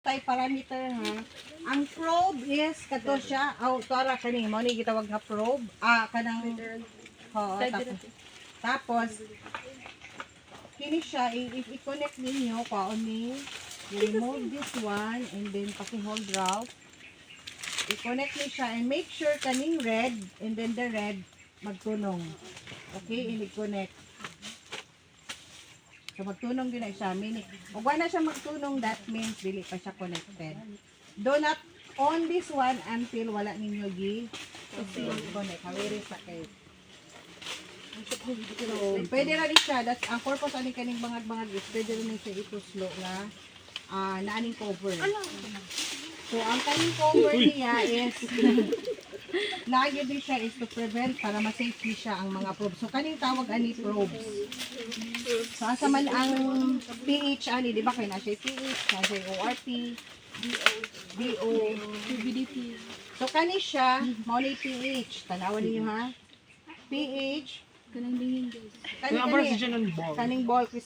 tay parameter ha. Ang probe is kato siya. Oh, tuara kani mo ni gitawag nga probe. Kanang tapos kini siya i-connect ninyo kaon ni remove this one and then paki-hold Ralph. I-connect ni siya and make sure kaning red and then the red magtunong. Okay, i-connect. So magtunong din na siya. Kung wala siya magtunong, that means dili pa siya connected. Do not on this one until wala ninyo connect. Kawiri sa kayo. So, pwede na rin siya. That's ang purpose ani kaning bangag-bangag is pwede rin siya ito slow na naaning cover. So, ang kaning cover niya is lagi din siya is to prevent para ma-safety siya ang mga probes. So, kaning tawag ani probes. So, asa man ang pH ani, di ba kayo na siya pH, na siya ORP, DO, PBDP. so, kani siya, mao ni pH. Tanawan niyo ha. pH, Kanang dingin guys. kaning ball